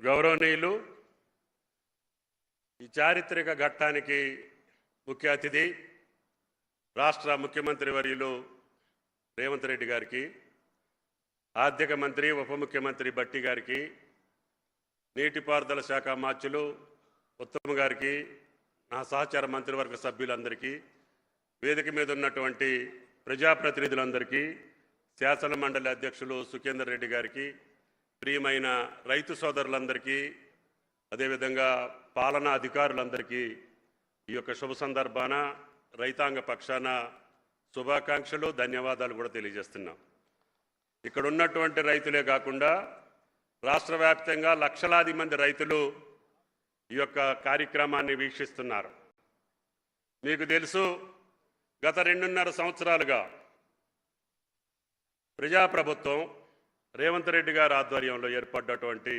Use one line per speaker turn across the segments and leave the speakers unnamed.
గౌరవనీయులు, ఈ చారిత్రక ఘట్టానికి ముఖ్య అతిథి రాష్ట్ర ముఖ్యమంత్రి వర్యులు రేవంత్ రెడ్డి గారికి, ఆర్థిక మంత్రి ఉప ముఖ్యమంత్రి భట్టి గారికి, నీటిపారుదల శాఖ మార్చులు ఉత్తమ్ గారికి, నా సహచార మంత్రివర్గ సభ్యులందరికీ, వేదిక మీద ఉన్నటువంటి ప్రజాప్రతినిధులందరికీ, శాసన మండలి అధ్యక్షులు సుఖేందర్ రెడ్డి గారికి, ప్రియమైన రైతు సోదరులందరికీ, అదేవిధంగా పాలనా అధికారులందరికీ ఈ యొక్క శుభ సందర్భాన రైతాంగ పక్షాన శుభాకాంక్షలు, ధన్యవాదాలు కూడా తెలియజేస్తున్నాం. ఇక్కడ ఉన్నటువంటి రైతులే కాకుండా రాష్ట్ర వ్యాప్తంగా లక్షలాది మంది రైతులు ఈ యొక్క కార్యక్రమాన్ని వీక్షిస్తున్నారు. మీకు తెలుసు, గత 2.5 సంవత్సరాలుగా ప్రజాప్రభుత్వం రేవంత్ రెడ్డి గారి ఆధ్వర్యంలో ఏర్పడ్డటువంటి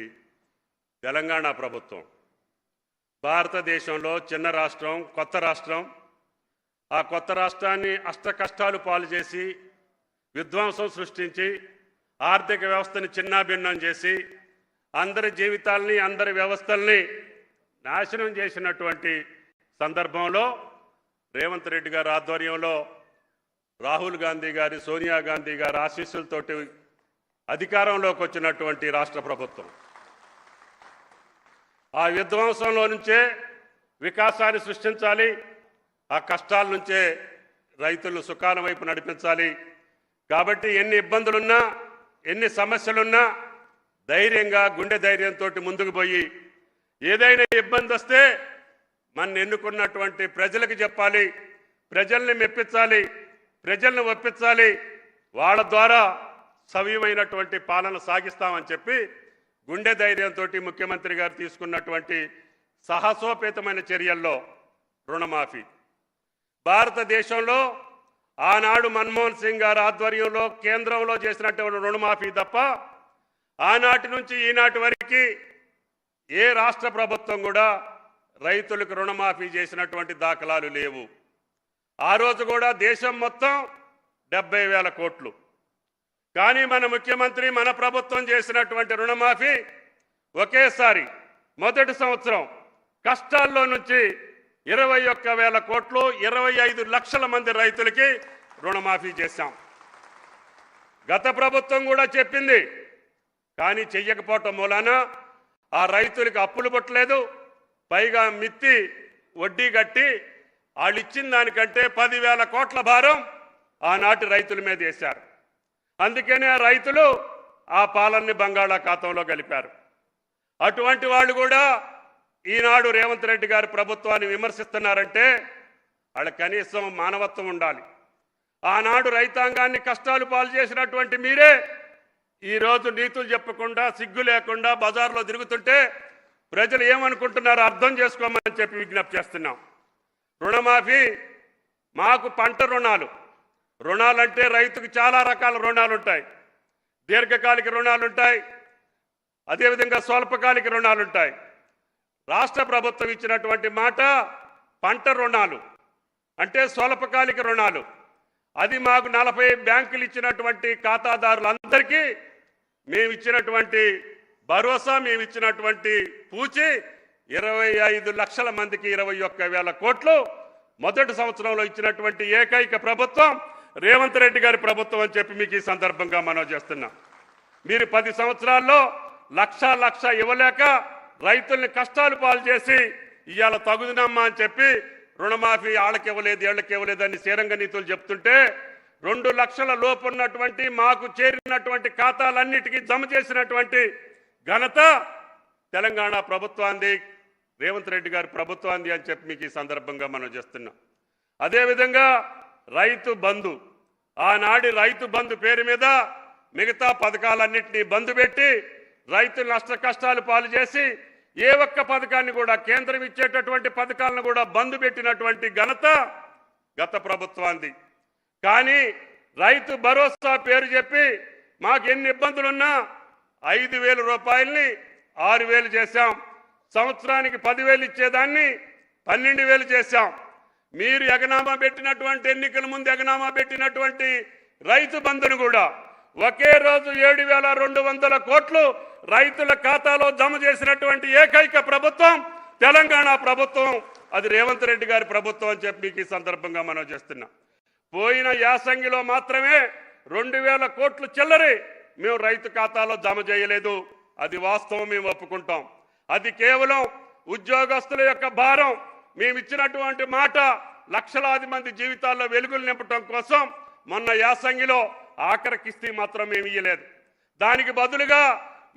తెలంగాణ ప్రభుత్వం భారతదేశంలో చిన్న రాష్ట్రం, కొత్త రాష్ట్రం. ఆ కొత్త రాష్ట్రాన్ని అష్ట కష్టాలు పాలు చేసి, విధ్వంసం సృష్టించి, ఆర్థిక వ్యవస్థని చిన్నాభిన్నం చేసి, అందరి జీవితాలని, అందరి వ్యవస్థల్ని నాశనం చేసినటువంటి సందర్భంలో రేవంత్ రెడ్డి గారి ఆధ్వర్యంలో రాహుల్ గాంధీ గారి, సోనియా గాంధీ గారి ఆశీస్సులతోటి అధికారంలోకి వచ్చినటువంటి రాష్ట్ర ప్రభుత్వం ఆ విధ్వంసంలో నుంచే వికాసాన్ని సృష్టించాలి, ఆ కష్టాల నుంచే రైతులు సుఖాల వైపు నడిపించాలి. కాబట్టి ఎన్ని ఇబ్బందులున్నా, ఎన్ని సమస్యలున్నా ధైర్యంగా, గుండె ధైర్యంతో ముందుకు పోయి ఏదైనా ఇబ్బంది వస్తే మన ఎన్నుకున్నటువంటి ప్రజలకు చెప్పాలి, ప్రజల్ని మెప్పించాలి, ప్రజల్ని ఒప్పించాలి, వాళ్ళ ద్వారా సవ్యమైనటువంటి పాలన సాగిస్తామని చెప్పి గుండె ధైర్యంతో ముఖ్యమంత్రి గారు తీసుకున్నటువంటి సాహసోపేతమైన చర్యల్లో రుణమాఫీ, భారతదేశంలో ఆనాడు మన్మోహన్ సింగ్ గారి ఆధ్వర్యంలో కేంద్రంలో చేసినటువంటి రుణమాఫీ తప్ప ఆనాటి నుంచి ఈనాటి వరకు ఏ రాష్ట్ర ప్రభుత్వం కూడా రైతులకు రుణమాఫీ చేసినటువంటి దాఖలాలు లేవు. ఆ రోజు కూడా దేశం మొత్తం 70,000 కోట్లు. కానీ మన ముఖ్యమంత్రి, మన ప్రభుత్వం చేసినటువంటి రుణమాఫీ ఒకేసారి మొదటి సంవత్సరం కష్టాల్లో నుంచి 21,000 కోట్లు, 25 లక్షల మంది రైతులకి రుణమాఫీ చేశాం. గత ప్రభుత్వం కూడా చెప్పింది, కానీ చెయ్యకపోవటం మూలాన ఆ రైతులకి అప్పులు పుట్టలేదు, పైగా మిత్తి వడ్డీ కట్టి వాళ్ళు ఇచ్చిన దానికంటే 10,000 కోట్ల భారం ఆనాటి రైతుల మీద వేశారు. అందుకనే ఆ రైతులు ఆ పాలనని బంగాళాఖాతంలో కలిపారు. అటువంటి వాళ్ళు కూడా ఈనాడు రేవంత్ రెడ్డి గారి ప్రభుత్వాన్ని విమర్శిస్తున్నారంటే వాళ్ళకి కనీసం మానవత్వం ఉండాలి. ఆనాడు రైతాంగాన్ని కష్టాలు పాలు చేసినటువంటి మీరే ఈరోజు నీతులు చెప్పకుండా, సిగ్గు లేకుండా బజార్లో తిరుగుతుంటే ప్రజలు ఏమనుకుంటున్నారో అర్థం చేసుకోమని చెప్పి విజ్ఞప్తి చేస్తున్నాం. రుణమాఫీ, మాకు పంట రుణాలంటే రైతుకు చాలా రకాల రుణాలు ఉంటాయి. దీర్ఘకాలిక రుణాలు ఉంటాయి, అదేవిధంగా స్వల్పకాలిక రుణాలు ఉంటాయి. రాష్ట్ర ప్రభుత్వం ఇచ్చినటువంటి మాట పంట రుణాలు అంటే స్వల్పకాలిక రుణాలు. అది మాకు 40 బ్యాంకులు ఇచ్చినటువంటి ఖాతాదారులందరికీ మేము ఇచ్చినటువంటి భరోసా, మేము ఇచ్చినటువంటి పూచి 25 లక్షల మందికి 21,000 కోట్లు మొదటి సంవత్సరంలో ఇచ్చినటువంటి ఏకైక ప్రభుత్వం రేవంత్ రెడ్డి గారి ప్రభుత్వం అని చెప్పి మీకు ఈ సందర్భంగా మనం చేస్తున్నాం. మీరు 10 సంవత్సరాల్లో లక్ష ఇవ్వలేక రైతుల్ని కష్టాలు పాలు చేసి ఇవాళ తగుదనమ్మా అని చెప్పి రుణమాఫీ వాళ్ళకి ఇవ్వలేదు, వీళ్ళకి ఇవ్వలేదని శ్రీరంగ నీతులు చెప్తుంటే 2 లక్షల లోపు ఉన్నటువంటి మాకు చేరినటువంటి ఖాతాలన్నిటికీ జమ చేసినటువంటి ఘనత తెలంగాణ ప్రభుత్వాన్ని, రేవంత్ రెడ్డి గారి ప్రభుత్వాన్ని అని చెప్పి మీకు ఈ సందర్భంగా మనం చేస్తున్నాం. అదేవిధంగా రైతు బంధు, ఆనాడి రైతు బంధు పేరు మీద మిగతా పథకాలన్నింటినీ బంధు పెట్టి రైతులు నష్ట కష్టాలు పాలు చేసి ఏ ఒక్క పథకాన్ని కూడా, కేంద్రం ఇచ్చేటటువంటి పథకాలను కూడా బంధు పెట్టినటువంటి ఘనత గత ప్రభుత్వాన్ని. కానీ రైతు భరోసా పేరు చెప్పి మాకు ఎన్ని ఇబ్బందులున్నా 5,000 రూపాయల్ని 6,000 చేశాం. సంవత్సరానికి 10,000 ఇచ్చేదాన్ని 12,000 చేశాం. మీరు ఎగనామా పెట్టినటువంటి, ఎన్నికల ముందు ఎగనామా పెట్టినటువంటి రైతు బంధును కూడా ఒకే రోజు 7,200 కోట్లు రైతుల ఖాతాలో జమ చేసినటువంటి ఏకైక ప్రభుత్వం తెలంగాణ ప్రభుత్వం. అది రేవంత్ రెడ్డి గారి ప్రభుత్వం అని చెప్పి మీకు ఈ సందర్భంగా మనం చేస్తున్నాం. పోయిన యాసంగిలో మాత్రమే 2000 కోట్లు చిల్లరి మేము రైతు ఖాతాలో జమ చేయలేదు. అది వాస్తవం, మేము ఒప్పుకుంటాం. అది కేవలం ఉద్యోగస్తుల యొక్క భారం. మేము ఇచ్చినటువంటి మాట లక్షలాది మంది జీవితాల్లో వెలుగులు నింపడం కోసం మొన్న యాసంగిలో ఆఖరి కిస్తీ మాత్రం మేము ఇయ్యలేదు. దానికి బదులుగా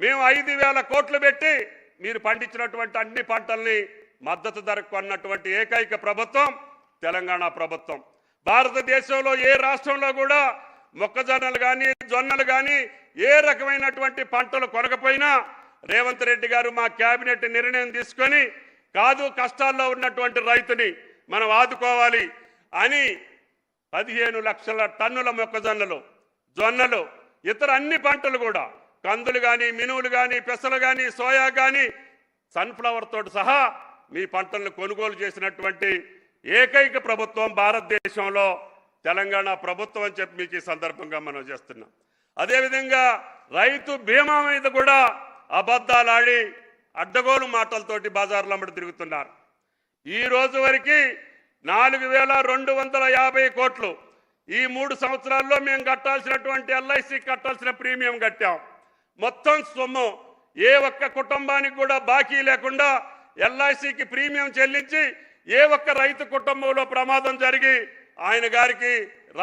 మేము 5000 కోట్లు పెట్టి మీరు పండించినటువంటి అన్ని పంటల్ని మద్దతు ధరకు కొన్నటువంటి ఏకైక ప్రభుత్వం తెలంగాణ ప్రభుత్వం. భారతదేశంలో ఏ రాష్ట్రంలో కూడా మొక్కజొన్నలు కానీ జొన్నలు కానీ ఏ రకమైనటువంటి పంటలు కొనకపోయినా రేవంత్ రెడ్డి గారు మా కేబినెట్ నిర్ణయం తీసుకొని కాదు కష్టాల్లో ఉన్నటువంటి రైతుని మనం ఆదుకోవాలి అని 15 లక్షల టన్నుల మొక్కజొన్నలు జొన్నలు ఇతర అన్ని పంటలు కూడా కందులు కానీ మినువులు కానీ పెసలు కానీ సోయా కానీ సన్ఫ్లవర్ తోటి సహా మీ పంటలను కొనుగోలు చేసినటువంటి ఏకైక ప్రభుత్వం భారతదేశంలో తెలంగాణ ప్రభుత్వం అని చెప్పి మీకు ఈ సందర్భంగా మనం చేస్తున్నాం. అదేవిధంగా రైతు బీమా మీద కూడా అబద్ధాలాడి అడ్డగోలు మాటలతోటి బజార్లో అమ్మడి తిరుగుతున్నారు. ఈ రోజు వరకు 4250 కోట్లు ఈ 3 సంవత్సరాల్లో మేము కట్టాల్సినటువంటి ఎల్ఐసి కట్టాల్సిన ప్రీమియం కట్టాం. మొత్తం సొమ్ము ఏ ఒక్క కుటుంబానికి కూడా బాకీ లేకుండా ఎల్ఐసికి ప్రీమియం చెల్లించి ఏ ఒక్క రైతు కుటుంబంలో ప్రమాదం జరిగి ఆయన గారికి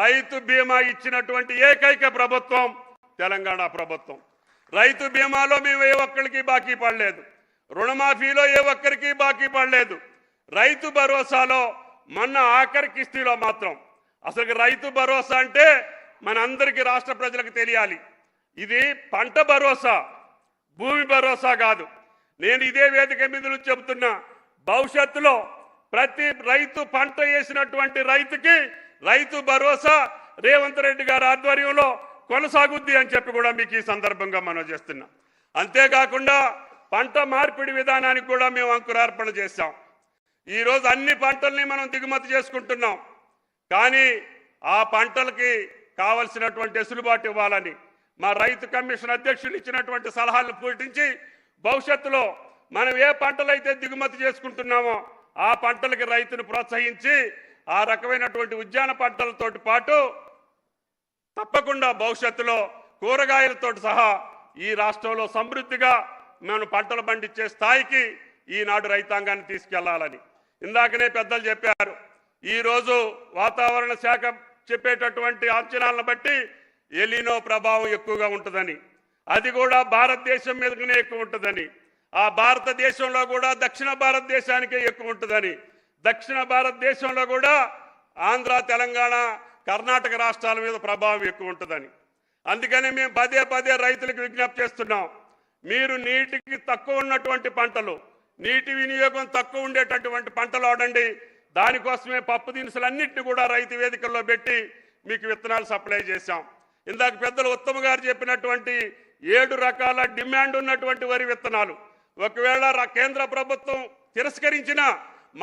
రైతు బీమా ఇచ్చినటువంటి ఏకైక ప్రభుత్వం తెలంగాణ ప్రభుత్వం. రైతు బీమాలో మేము ఏ ఒక్కరికి బాకీ పడలేదు. రుణమాఫీలో ఏ ఒక్కరికి బాకీ పడలేదు. రైతు భరోసాలో మొన్న ఆఖరి కిస్తీలో మాత్రం అసలు రైతు భరోసా అంటే మనందరికీ రాష్ట్ర ప్రజలకు తెలియాలి. ఇది పంట భరోసా, భూమి భరోసా కాదు. నేను ఇదే వేదిక మీద నుంచి చెబుతున్నా, భవిష్యత్తులో ప్రతి రైతు పంట వేసినటువంటి రైతుకి రైతు భరోసా రేవంత్ రెడ్డి గారి ఆధ్వర్యంలో కొనసాగుద్ది అని చెప్పి కూడా మీకు ఈ సందర్భంగా మనం చేస్తున్నాం. అంతేకాకుండా పంట మార్పిడి విధానానికి కూడా మేము అంకురార్పణ చేశాం. ఈరోజు అన్ని పంటల్ని మనం దిగుమతి చేసుకుంటున్నాం. కానీ ఆ పంటలకి కావలసినటువంటి వెసులుబాటు ఇవ్వాలని మా రైతు కమిషన్ అధ్యక్షులు ఇచ్చినటువంటి సలహాలను పాటించి భవిష్యత్తులో మనం ఏ పంటలైతే దిగుమతి చేసుకుంటున్నామో ఆ పంటలకి రైతును ప్రోత్సహించి ఆ రకమైనటువంటి ఉద్యాన పంటలతో పాటు తప్పకుండా భవిష్యత్తులో కూరగాయలతో సహా ఈ రాష్ట్రంలో సమృద్ధిగా మనం పంటలు పండించే స్థాయికి ఈనాడు రైతాంగాన్ని తీసుకెళ్లాలని ఇందాకనే పెద్దలు చెప్పారు. ఈరోజు వాతావరణ శాఖ చెప్పేటటువంటి అంచనాలను బట్టి ఎలినో ప్రభావం ఎక్కువగా ఉంటుందని, అది కూడా భారతదేశం మీదనే ఎక్కువ ఉంటుందని, ఆ భారతదేశంలో కూడా దక్షిణ భారతదేశానికే ఎక్కువ ఉంటుందని, దక్షిణ భారతదేశంలో కూడా ఆంధ్ర తెలంగాణ కర్ణాటక రాష్ట్రాల మీద ప్రభావం ఎక్కువ ఉంటుందని. అందుకని మేము పదే పదే రైతులకు విజ్ఞప్తి చేస్తున్నాం, మీరు నీటికి తక్కువ ఉన్నటువంటి పంటలు, నీటి వినియోగం తక్కువ ఉండేటటువంటి పంటలు వాడండి. దానికోసమే పప్పు దినుసులన్నింటినీ కూడా రైతు వేదికల్లో పెట్టి మీకు విత్తనాలు సప్లై చేశాం. ఇందాక పెద్దలు ఉత్తమ్ గారు చెప్పినటువంటి 7 రకాల డిమాండ్ ఉన్నటువంటి వరి విత్తనాలు ఒకవేళ కేంద్ర ప్రభుత్వం తిరస్కరించిన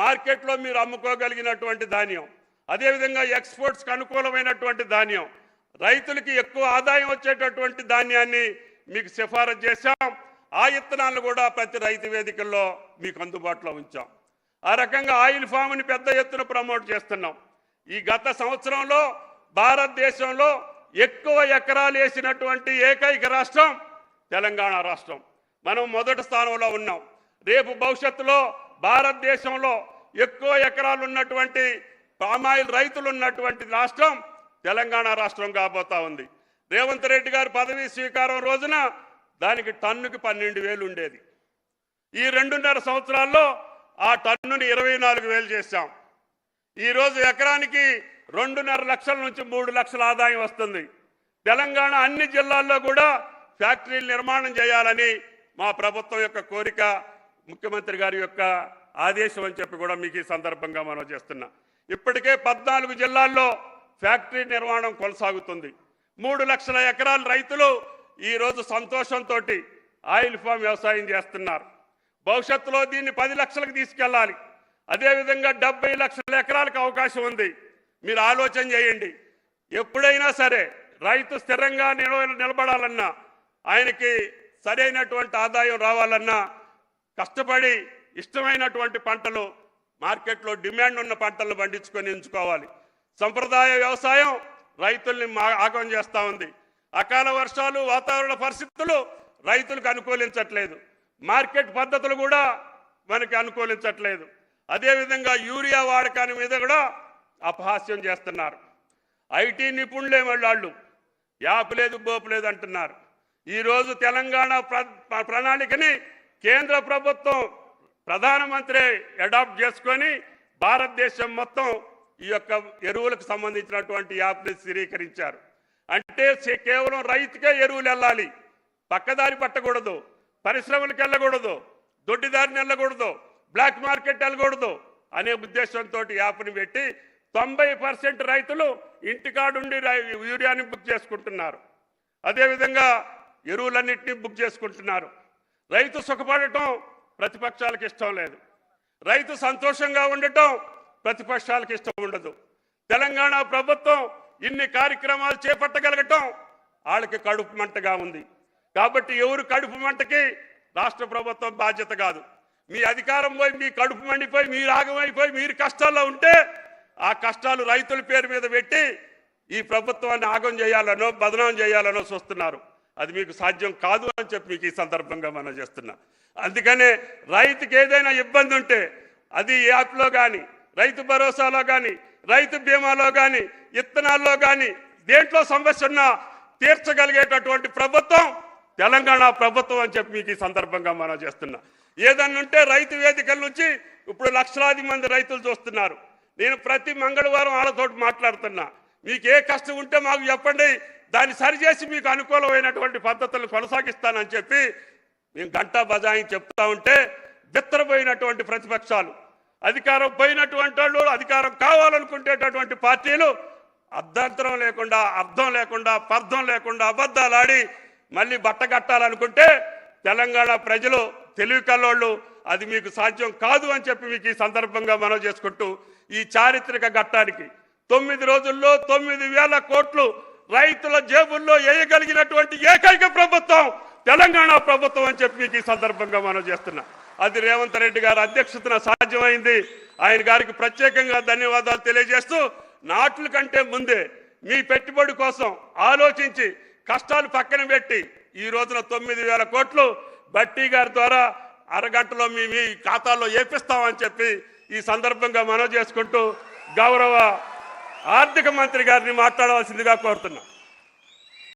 మార్కెట్లో మీరు అమ్ముకోగలిగినటువంటి ధాన్యం, అదేవిధంగా ఎక్స్పోర్ట్స్కి అనుకూలమైనటువంటి ధాన్యం, రైతులకి ఎక్కువ ఆదాయం వచ్చేటటువంటి ధాన్యాన్ని మీకు సిఫారసు చేశాం. ఆ విత్తనాలను కూడా ప్రతి రైతు వేదికల్లో మీకు అందుబాటులో ఉంచాం. ఆ రకంగా ఆయిల్ ఫామ్ని పెద్ద ఎత్తున ప్రమోట్ చేస్తున్నాం. ఈ గత సంవత్సరంలో భారతదేశంలో ఎక్కువ ఎకరాలు వేసినటువంటి ఏకైక రాష్ట్రం తెలంగాణ రాష్ట్రం. మనం మొదటి స్థానంలో ఉన్నాం. రేపు భవిష్యత్తులో భారతదేశంలో ఎక్కువ ఎకరాలు ఉన్నటువంటి పామాయిల్ రైతులు ఉన్నటువంటి రాష్ట్రం తెలంగాణ రాష్ట్రం కాబోతా ఉంది. రేవంత్ రెడ్డి గారు పదవీ స్వీకారం రోజున దానికి టన్నుకి 12,000 ఉండేది. ఈ 2.5 సంవత్సరాల్లో ఆ టన్నుని 24,000 చేశాం. ఈరోజు ఎకరానికి 2.5 లక్షల నుంచి 3 లక్షల ఆదాయం వస్తుంది. తెలంగాణ అన్ని జిల్లాల్లో కూడా ఫ్యాక్టరీలు నిర్మాణం చేయాలని మా ప్రభుత్వం యొక్క కోరిక, ముఖ్యమంత్రి గారి యొక్క ఆదేశం అని చెప్పి కూడా మీకు ఈ సందర్భంగా మనం చేస్తున్నాం. ఇప్పటికే 14 జిల్లాల్లో ఫ్యాక్టరీ నిర్మాణం కొనసాగుతుంది. 3 లక్షల ఎకరాల రైతులు ఈరోజు సంతోషంతో ఆయిల్ ఫామ్ వ్యవసాయం చేస్తున్నారు. భవిష్యత్తులో దీన్ని 10 లక్షలకు తీసుకెళ్ళాలి. అదేవిధంగా 70 లక్షల ఎకరాలకు అవకాశం ఉంది. మీరు ఆలోచన చేయండి. ఎప్పుడైనా సరే రైతు స్థిరంగా నిలబడాలన్నా, ఆయనకి సరైనటువంటి ఆదాయం రావాలన్నా కష్టపడి ఇష్టమైనటువంటి పంటలు మార్కెట్లో డిమాండ్ ఉన్న పంటలను పండించుకొని ఎంచుకోవాలి. సంప్రదాయ వ్యవసాయం రైతుల్ని ఆగం చేస్తూ ఉంది. అకాల వర్షాలు, వాతావరణ పరిస్థితులు రైతులకు అనుకూలించట్లేదు. మార్కెట్ పద్ధతులు కూడా మనకి అనుకూలించట్లేదు. అదేవిధంగా యూరియా వాడకాన్ని మీద కూడా అపహాస్యం చేస్తున్నారు. ఐటీ నిపుణులే వాళ్ళు యాప్ లేదు బోపు లేదు అంటున్నారు. ఈరోజు తెలంగాణ ప్రణాళికని కేంద్ర ప్రభుత్వం ప్రధానమంత్రి అడాప్ట్ చేసుకొని భారతదేశం మొత్తం ఈ యొక్క ఎరువులకు సంబంధించినటువంటి యాప్ని స్థిరీకరించారు. అంటే కేవలం రైతుకే ఎరువులు వెళ్ళాలి, పక్కదారి పట్టకూడదు, పరిశ్రమలకు వెళ్ళకూడదు, దొడ్డిదారిని వెళ్ళకూడదు, బ్లాక్ మార్కెట్ వెళ్ళకూడదు అనే ఉద్దేశంతో యాప్ని పెట్టి 90% రైతులు ఇంటికాడుండి యూరియాని బుక్ చేసుకుంటున్నారు. అదేవిధంగా ఎరువులన్నింటినీ బుక్ చేసుకుంటున్నారు. రైతు సుఖపడటం ప్రతిపక్షాలకు ఇష్టం లేదు. రైతు సంతోషంగా ఉండటం ప్రతిపక్షాలకు ఇష్టం ఉండదు. తెలంగాణ ప్రభుత్వం ఇన్ని కార్యక్రమాలు చేపట్టగలగటం వాళ్ళకి కడుపు మంటగా ఉంది. కాబట్టి ఎవరు కడుపు మంటకి రాష్ట్ర ప్రభుత్వం బాధ్యత కాదు. మీ అధికారం పోయి మీ కడుపు మండిపోయి మీరు ఆగమైపోయి మీరు కష్టాల్లో ఉంటే ఆ కష్టాలు రైతుల పేరు మీద పెట్టి ఈ ప్రభుత్వాన్ని ఆగం చేయాలనో బదనాం చేయాలనో చూస్తున్నారు. అది మీకు సాధ్యం కాదు అని చెప్పి మీకు ఈ సందర్భంగా మనం చేస్తున్నా. అందుకనే రైతుకి ఏదైనా ఇబ్బంది ఉంటే అది యాప్లో కానీ, రైతు భరోసాలో కానీ, రైతు బీమాలో కానీ, విత్తనాల్లో కానీ దేంట్లో సమస్య ఉన్నా తీర్చగలిగేటటువంటి ప్రభుత్వం తెలంగాణ ప్రభుత్వం అని చెప్పి మీకు ఈ సందర్భంగా మనం చేస్తున్నా. ఏదన్నా ఉంటే రైతు వేదికల నుంచి ఇప్పుడు లక్షలాది మంది రైతులు చూస్తున్నారు. నేను ప్రతి మంగళవారం వాళ్ళతో మాట్లాడుతున్నా. మీకు ఏ కష్టం ఉంటే మాకు చెప్పండి, దాన్ని సరిచేసి మీకు అనుకూలమైనటువంటి పద్ధతులను కొనసాగిస్తానని చెప్పి మేము గంటా బజాయి చెప్తా ఉంటే బిత్తరపోయినటువంటి ప్రతిపక్షాలు, అధికారం పోయినటువంటి వాళ్ళు, అధికారం కావాలనుకునేటటువంటి పార్టీలు అర్ధాంతరం లేకుండా, అర్థం లేకుండా, పర్థం లేకుండా అబద్ధాలు ఆడి మళ్ళీ బట్టగట్టాలనుకుంటే తెలంగాణ ప్రజలు తెలివి కల్లోళ్ళు అది మీకు సాధ్యం కాదు అని చెప్పి మీకు ఈ సందర్భంగా మనం చేసుకుంటూ ఈ చారిత్రక ఘట్టానికి 9 రోజుల్లో 9,000 కోట్లు రైతుల జేబుల్లో వేయగలిగినటువంటి ఏకైక ప్రభుత్వం తెలంగాణ ప్రభుత్వం అని చెప్పి మీకు ఈ సందర్భంగా మనం చేస్తున్నాం. అది రేవంత్ రెడ్డి గారి అధ్యక్షతన సాధ్యమైంది. ఆయన గారికి ప్రత్యేకంగా ధన్యవాదాలు తెలియజేస్తూ నాట్ల కంటే ముందే మీ పెట్టుబడి కోసం ఆలోచించి కష్టాలు పక్కన పెట్టి ఈ రోజున 9,000 కోట్లు బట్టి గారి ద్వారా అరగంటలో మీ ఖాతాల్లో వేపిస్తామని చెప్పి ఈ సందర్భంగా మనం చేసుకుంటూ గౌరవ ఆర్థిక మంత్రి గారిని మాట్లాడవలసిందిగా కోరుతున్నాం.